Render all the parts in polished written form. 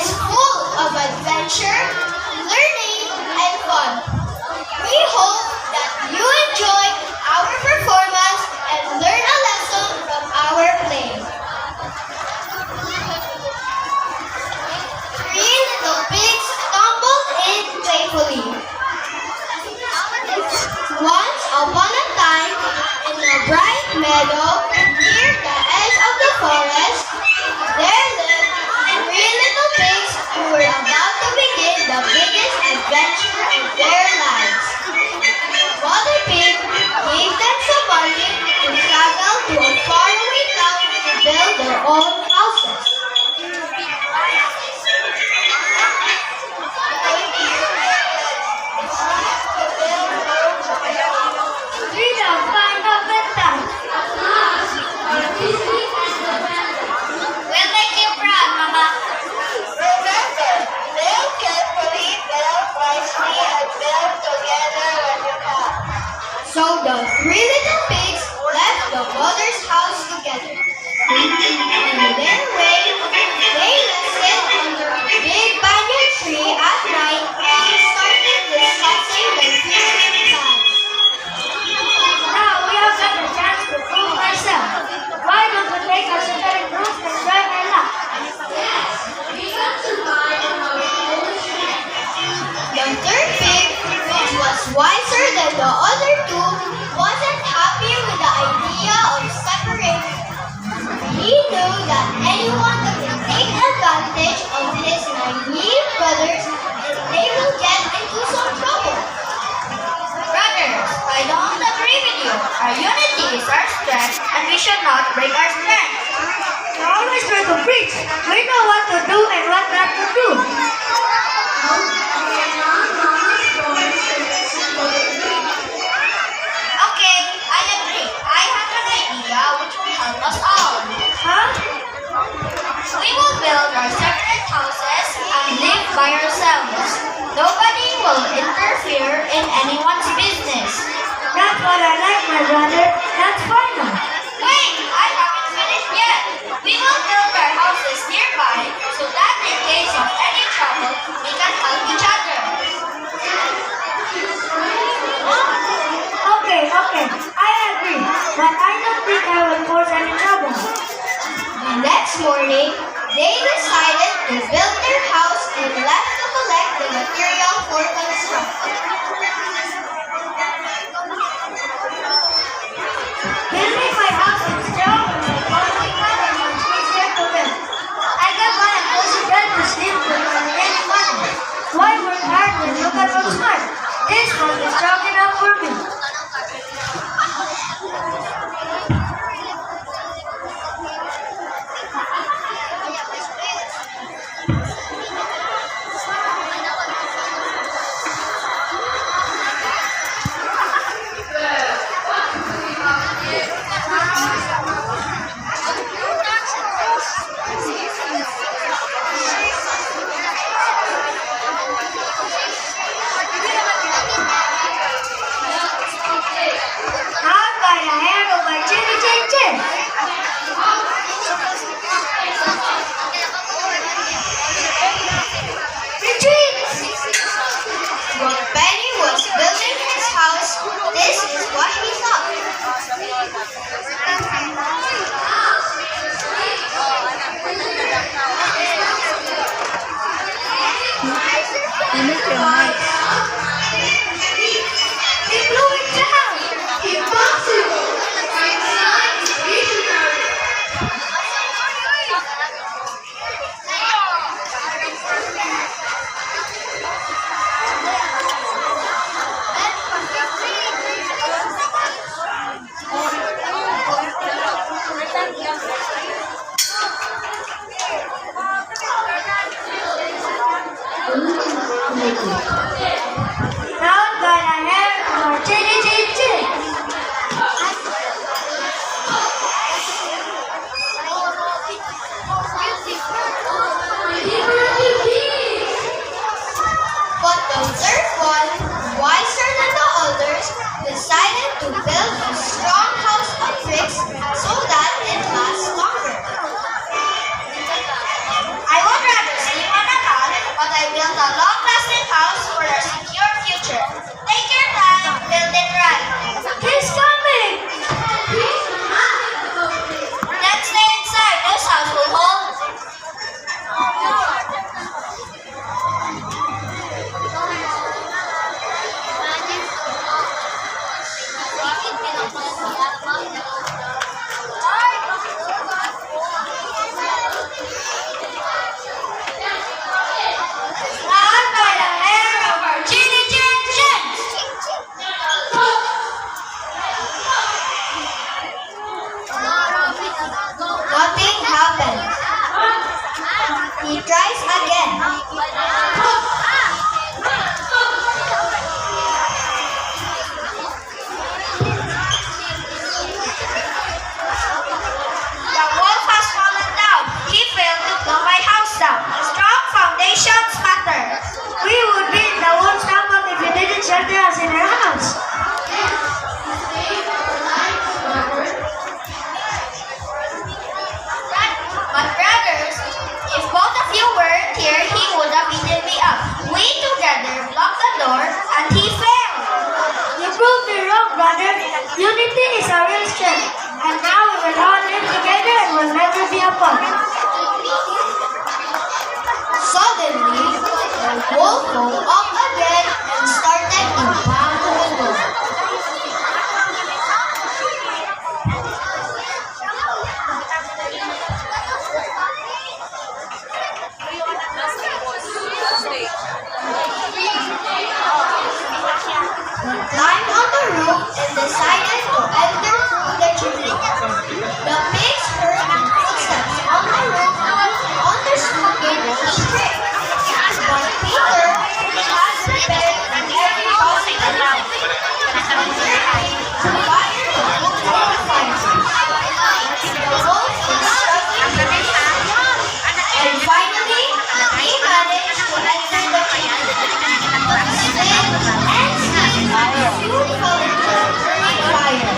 is full of adventure, learning, and fun. We hope that you enjoy our performance and learn a lesson from our play. Three little pigs stumbled in playfully. Once upon a time, in a bright meadow near the edge of the forest, there lived three little pigs who were about to begin the biggest adventure of their lives. Mother Pig gave them some money to travel to a faraway town to build their own houses. We'll make you proud, Mama. Remember, live carefully, build wisely, and build together when you can. So the three little pigs left the mother's house together. On their way, they rested under a big banyan tree at night and started discussing their future plans. Now we have got the chance to prove ourselves. Why don't we take our separate groups and join our luck? The third pig, which was wiser than the other two, wasn't happy with the idea of separating. He knew that anyone could take advantage of his naive brothers and they will get into some trouble. Brothers, I don't agree with you. Our unity is our strength, and we should not break our strength. You always try to preach. We know what to do and what not to do. Okay, I agree. I have an idea which will help us all. Huh? We will build our separate houses and live by ourselves. Nobody will interfere in anyone's business. That's what I like, my brother. That's final. Wait, I haven't finished yet. We will build our houses nearby so that in case of any trouble, we can help each other. Okay, I agree. But I don't think I will cause any trouble. The next morning, they decided to build their house and left to collect the material for construction. Building my house is strong and falling down and much easier to build. I got my cozy bed to sleep with on any money. Why work hard when you can work smart? This one is strong enough for me. How by the hair of my chinny chin chin. Retreat! While Benny was building his house, this is what he thought. He blew it down. Impossible. Now I'm gonna have more chinny chin chin. But the third one, wiser than the others, decided to build a strong house of bricks so that it lasts longer. I would rather sleep on a fun. Suddenly, the wolf woke up again and started to bang the door. Climbed on the roof and decided to enter through the chimney. The pigs heard the footsteps on the roof and understood it was trick. But Peter had prepared every possible route. Fire the wolf on the fire. The wolf was struggling to reach out, and finally he managed to enter the chimney. Slid and slid, soon fell into the burning fire.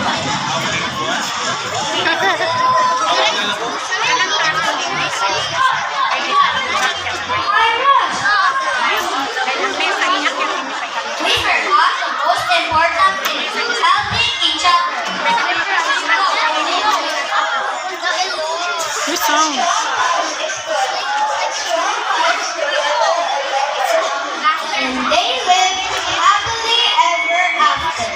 We forgot the most important thing, helping each other. Your song. And they lived happily ever after.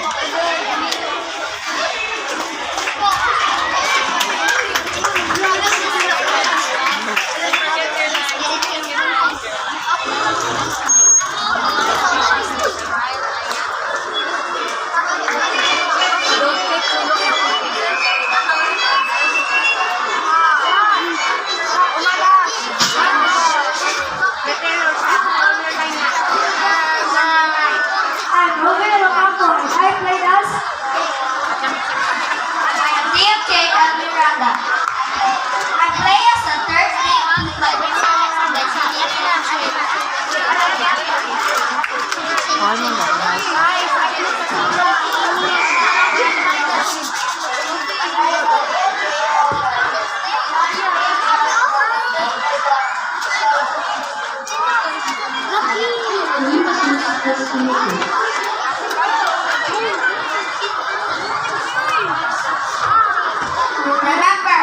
I'm Romeo Ocampo and I played as I am DFJ and Miranda. I play as the third big Remember,